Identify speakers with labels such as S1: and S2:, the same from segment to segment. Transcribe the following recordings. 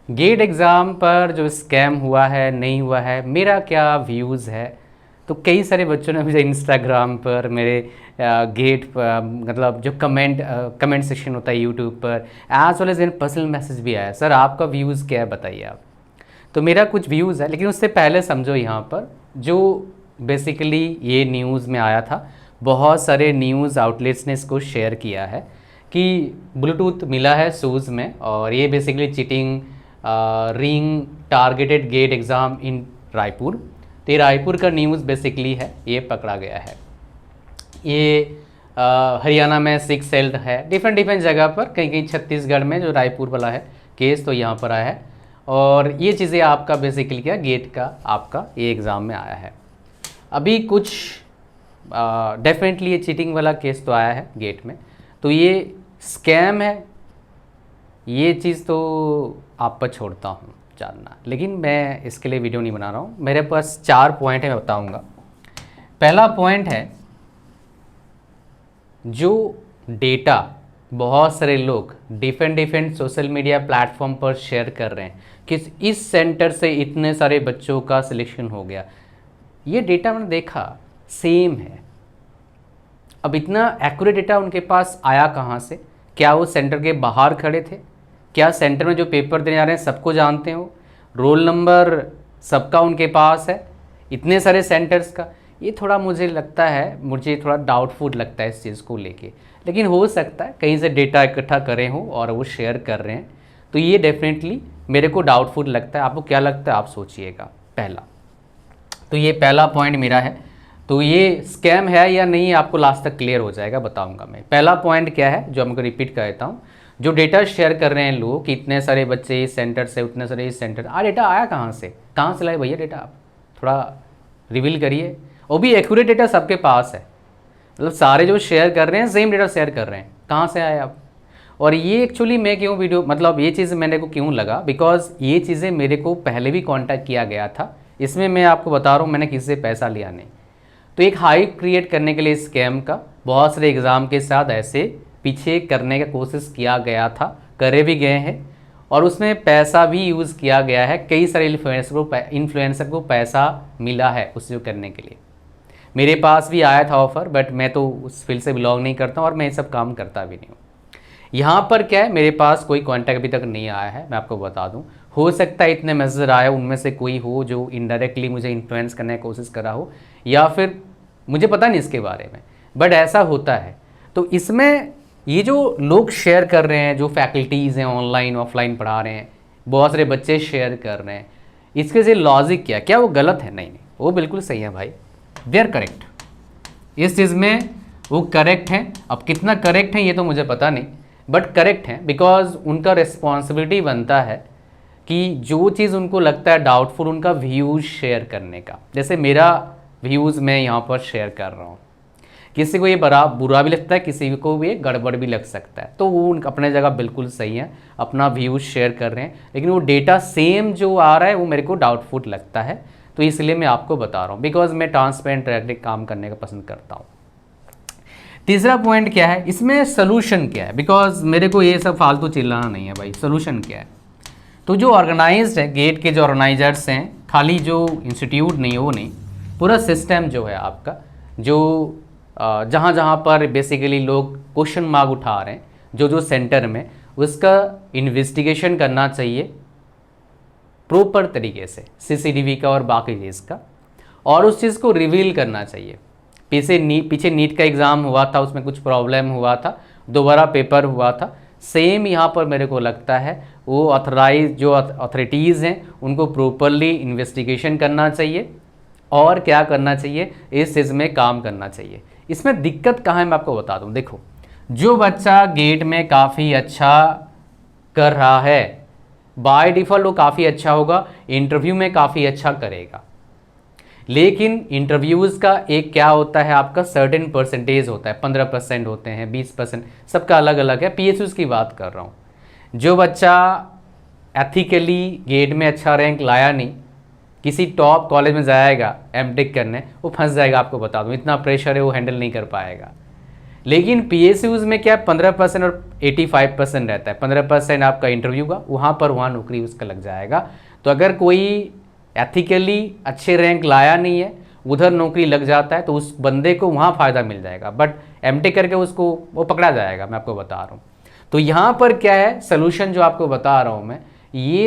S1: Gate exam पर जो scam हुआ है नहीं हुआ है, मेरा क्या व्यूज़ है। तो कई सारे बच्चों ने मुझे इंस्टाग्राम पर मेरे गेट पर मतलब जो कमेंट सेक्शन होता है यूट्यूब पर, as well as in personal message भी आया, सर आपका व्यूज़ क्या है बताइए आप। तो मेरा कुछ व्यूज़ है, लेकिन उससे पहले समझो यहाँ पर जो बेसिकली ये न्यूज़ में आया था, बहुत सारे न्यूज़ आउटलेट्स ने इसको शेयर किया है कि ब्लूटूथ मिला है शूज़ में और ये basically cheating ring targeted gate exam in Raipur. तो ये रायपुर का न्यूज़ बेसिकली है, ये पकड़ा गया है। ये हरियाणा में 6 सेल्ड है, डिफरेंट जगह पर, कहीं कहीं छत्तीसगढ़ में जो रायपुर वाला है केस तो यहाँ पर आया है। और ये चीज़ें आपका बेसिकली क्या गेट का आपका ये एग्ज़ाम में आया है। अभी कुछ डेफिनेटली ये चीटिंग वाला केस तो आया है गेट में, तो ये स्कैम है, ये चीज़ तो आप पर छोड़ता हूँ जानना, लेकिन मैं इसके लिए वीडियो नहीं बना रहा हूँ। मेरे पास 4 पॉइंट है, मैं बताऊँगा। पहला पॉइंट है, जो डेटा बहुत सारे लोग डिफरेंट सोशल मीडिया प्लेटफॉर्म पर शेयर कर रहे हैं कि इस सेंटर से इतने सारे बच्चों का सिलेक्शन हो गया, ये डेटा मैंने देखा सेम है। अब इतना एक्यूरेट डेटा उनके पास आया कहाँ से? क्या वो सेंटर के बाहर खड़े थे? क्या सेंटर में जो पेपर देने जा रहे हैं सबको जानते हो? रोल नंबर सबका उनके पास है? इतने सारे सेंटर्स का, ये थोड़ा मुझे लगता है, मुझे थोड़ा डाउटफुल लगता है इस चीज़ को लेके। लेकिन हो सकता है कहीं से डेटा इकट्ठा करे हो और वो शेयर कर रहे हैं, तो ये डेफिनेटली मेरे को डाउटफुल लगता है। आपको क्या लगता है आप सोचिएगा। पहला तो ये पहला पॉइंट मेरा है। तो ये स्कैम है या नहीं आपको लास्ट तक क्लियर हो जाएगा, बताऊंगा मैं। पहला पॉइंट क्या है जो हमको रिपीट कर देता हूँ, जो डेटा शेयर कर रहे हैं लोग कि इतने सारे बच्चे इस सेंटर से, उतने सारे इस सेंटर, डेटा आया कहाँ से लाए भैया डेटा? आप थोड़ा रिवील करिए। वो भी एक्यूरेट डेटा सबके पास है, मतलब सारे जो शेयर कर रहे हैं सेम डेटा शेयर कर रहे हैं, कहाँ से आए आप? और ये एक्चुअली मैं क्यों वीडियो, मतलब ये चीज़ मेरे को क्यों लगा, बिकॉज ये चीज़ें मेरे को पहले भी कांटेक्ट किया गया था। इसमें मैं आपको बता रहा हूँ, मैंने किसी से पैसा लिया नहीं। तो एक हाइप क्रिएट करने के लिए स्कैम का बहुत सारे एग्ज़ाम के साथ ऐसे पीछे करने का कोशिश किया गया था, करे भी गए हैं, और उसमें पैसा भी यूज़ किया गया है। कई सारे इन्फ्लुएंसर को पैसा मिला है उस जो करने के लिए। मेरे पास भी आया था ऑफ़र, बट मैं तो उस फील्ड से बिलोंग नहीं करता हूँ और मैं ये सब काम करता भी नहीं हूँ। यहाँ पर क्या है, मेरे पास कोई कॉन्टैक्ट अभी तक नहीं आया है, मैं आपको बता दूँ। हो सकता है इतने मैसेज आए उनमें से कोई हो जो इनडायरेक्टली मुझे इन्फ्लुएंस करने की कोशिश करा हो, या फिर मुझे पता नहीं इसके बारे में, बट ऐसा होता है। तो इसमें ये जो लोग शेयर कर रहे हैं, जो फैकल्टीज़ हैं ऑनलाइन ऑफलाइन पढ़ा रहे हैं, बहुत सारे बच्चे शेयर कर रहे हैं, इसके से लॉजिक क्या वो गलत है? नहीं, वो बिल्कुल सही है भाई, दे आर करेक्ट। इस चीज़ में वो करेक्ट हैं। अब कितना करेक्ट है ये तो मुझे पता नहीं, बट करेक्ट हैं, बिकॉज उनका रिस्पॉन्सिबिलिटी बनता है कि जो चीज़ उनको लगता है डाउटफुल, उनका व्यूज़ शेयर करने का। जैसे मेरा व्यूज़ मैं यहाँ पर शेयर कर रहा हूँ, किसी को ये बुरा भी लगता है, किसी को भी ये गड़बड़ भी लग सकता है, तो वो अपने जगह बिल्कुल सही है, अपना व्यूज़ शेयर कर रहे हैं। लेकिन वो डेटा सेम जो आ रहा है वो मेरे को डाउटफुल लगता है, तो इसलिए मैं आपको बता रहा हूँ, बिकॉज मैं ट्रांसपेरेंट डायरेक्ट काम करने का पसंद करता हूँ। तीसरा पॉइंट क्या है, इसमें सोल्यूशन क्या है, बिकॉज मेरे को ये सब फालतू चिल्लाना नहीं है भाई। सोल्यूशन क्या है? तो जो ऑर्गेनाइज्ड है, गेट के जो ऑर्गेनाइजर्स हैं, खाली जो इंस्टीट्यूट नहीं है वो नहीं, पूरा सिस्टम जो है आपका, जो जहाँ जहाँ पर बेसिकली लोग क्वेश्चन मार्क उठा रहे हैं, जो सेंटर में, उसका इन्वेस्टिगेशन करना चाहिए प्रॉपर तरीके से, सीसीटीवी का और बाकी चीज़ का, और उस चीज़ को रिवील करना चाहिए। पीछे नीट का एग्ज़ाम हुआ था, उसमें कुछ प्रॉब्लम हुआ था, दोबारा पेपर हुआ था, सेम यहाँ पर मेरे को लगता है वो ऑथराइज जो अथॉरिटीज़ हैं उनको प्रॉपरली इन्वेस्टिगेशन करना चाहिए और क्या करना चाहिए, इस चीज़ में काम करना चाहिए। इसमें दिक्कत कहाँ है मैं आपको बता दूँ। देखो, जो बच्चा गेट में काफ़ी अच्छा कर रहा है, बाय डिफ़ॉल्ट वो काफ़ी अच्छा होगा, इंटरव्यू में काफ़ी अच्छा करेगा। लेकिन इंटरव्यूज़ का एक क्या होता है, आपका सर्टेन परसेंटेज होता है, 15% होते हैं, 20%, सबका अलग अलग है। पीएसयूज़ की बात कर रहा हूँ। जो बच्चा एथिकली गेट में अच्छा रैंक लाया नहीं, किसी टॉप कॉलेज में जाएगा एमटेक करने, वो फंस जाएगा, आपको बता दूँ। इतना प्रेशर है, वो हैंडल नहीं कर पाएगा। लेकिन PSUs में क्या 15% और 85% रहता है। 15% आपका इंटरव्यू का, वहाँ नौकरी उसका लग जाएगा। तो अगर कोई एथिकली अच्छे रैंक लाया नहीं है, उधर नौकरी लग जाता है, तो उस बंदे को वहाँ फ़ायदा मिल जाएगा, बट एमटेक करके उसको वो पकड़ा जाएगा, मैं आपको बता रहा हूँ। तो यहाँ पर क्या है सलूशन जो आपको बता रहा हूँ मैं, ये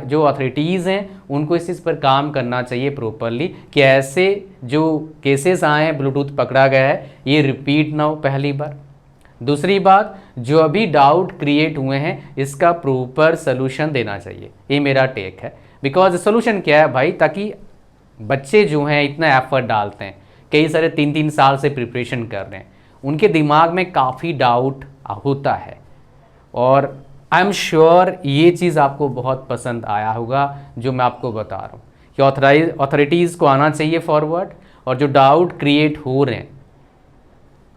S1: जो अथॉरिटीज़ हैं उनको इस चीज़ पर काम करना चाहिए प्रॉपरली कि ऐसे जो केसेस आए हैं, ब्लूटूथ पकड़ा गया है, ये रिपीट ना हो, पहली बार। दूसरी बात, जो अभी डाउट क्रिएट हुए हैं इसका प्रॉपर सलूशन देना चाहिए, ये मेरा टेक है। बिकॉज सोल्यूशन क्या है भाई, ताकि बच्चे जो हैं इतना एफर्ट डालते हैं, कई सारे 3-3 साल से प्रिपरेशन कर रहे हैं, उनके दिमाग में काफ़ी डाउट होता है। और आई एम श्योर ये चीज़ आपको बहुत पसंद आया होगा जो मैं आपको बता रहा हूँ कि अथॉरिटीज़ को आना चाहिए फॉरवर्ड, और जो डाउट क्रिएट हो रहे हैं,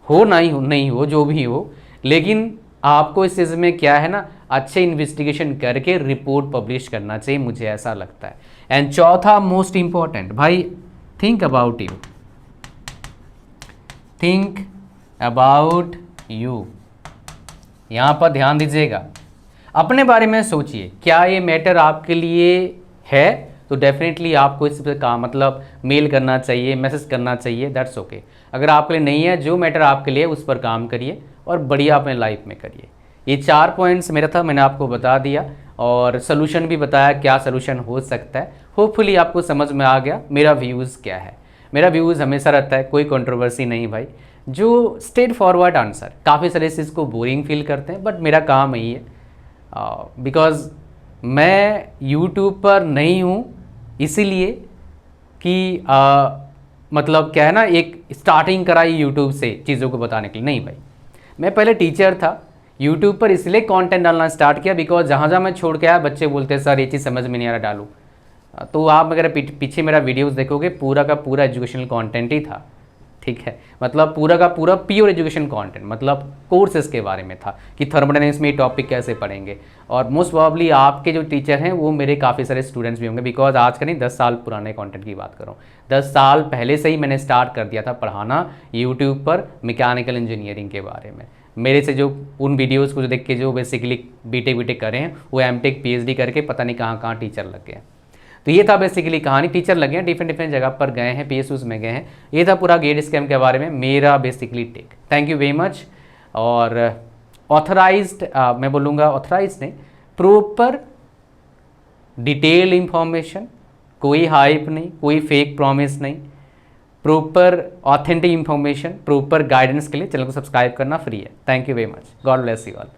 S1: हो नहीं हो जो भी हो, लेकिन आपको इस चीज़ में क्या है ना, अच्छे इन्वेस्टिगेशन करके रिपोर्ट पब्लिश करना चाहिए, मुझे ऐसा लगता है। एंड चौथा मोस्ट इंपॉर्टेंट भाई, think about you, think about you. यहाँ पर ध्यान दीजिएगा, अपने बारे में सोचिए, क्या ये मैटर आपके लिए है, तो डेफिनेटली आपको इस पर काम मतलब मेल करना चाहिए, मैसेज करना चाहिए, दैट्स ओके। अगर आपके लिए नहीं है, जो मैटर आपके लिए उस पर काम करिए और बढ़िया अपने लाइफ में करिए। ये 4 पॉइंट्स मेरा था, मैंने आपको बता दिया और सोल्यूशन भी बताया क्या सोल्यूशन हो सकता है। होपफुली आपको समझ में आ गया मेरा व्यूज़ क्या है। मेरा व्यूज़ हमेशा रहता है, कोई कंट्रोवर्सी नहीं भाई, जो स्ट्रेट फॉरवर्ड आंसर। काफ़ी सारे इस चीज़ को बोरिंग फील करते हैं, बट मेरा काम यही है, बिकॉज मैं यूट्यूब पर नहीं हूँ इसीलिए कि मतलब क्या है ना, एक स्टार्टिंग कराई यूट्यूब से चीज़ों को बताने के लिए, नहीं भाई। मैं पहले टीचर था, यूट्यूब पर इसलिए कंटेंट डालना स्टार्ट किया बिकॉज जहाँ जहाँ मैं छोड़ के आया बच्चे बोलते हैं सर ये चीज़ समझ में नहीं आ रहा, डालूँ। तो आप अगर पीछे मेरा वीडियोस देखोगे, पूरा का पूरा एजुकेशनल कंटेंट ही था, ठीक है। मतलब पूरा का पूरा प्योर एजुकेशन कंटेंट, मतलब कोर्सेज के बारे में था कि थर्मोडायनेमिक्स में ये टॉपिक कैसे पढ़ेंगे। और मोस्ट प्रॉब्ली आपके जो टीचर हैं वो मेरे काफ़ी सारे स्टूडेंट्स भी होंगे, बिकॉज आज का नहीं 10 साल पुराने कंटेंट की बात कर रहा हूँ। 10 साल पहले से ही मैंने स्टार्ट कर दिया था पढ़ाना यूट्यूब पर मैकेनिकल इंजीनियरिंग के बारे में। मेरे से जो उन वीडियोज़ को जो देख के जो बेसिकली बीटेक करें हैं, वो एमटेक PhD करके पता नहीं कहाँ कहाँ टीचर लग गए। तो ये था बेसिकली कहानी, टीचर लगे हैं, डिफरेंट जगह पर गए हैं, PSUs में गए हैं। ये था पूरा गेट स्कैम के बारे में मेरा basically take. Thank you very much. और ऑथराइज्ड मैं बोलूँगा, ऑथराइज्ड नहीं, प्रॉपर डिटेल इंफॉर्मेशन, कोई हाइप नहीं, कोई फेक प्रॉमिस नहीं, proper authentic information, proper guidance के लिए चैनल को सब्सक्राइब करना फ्री है। Thank you very much, God bless you all.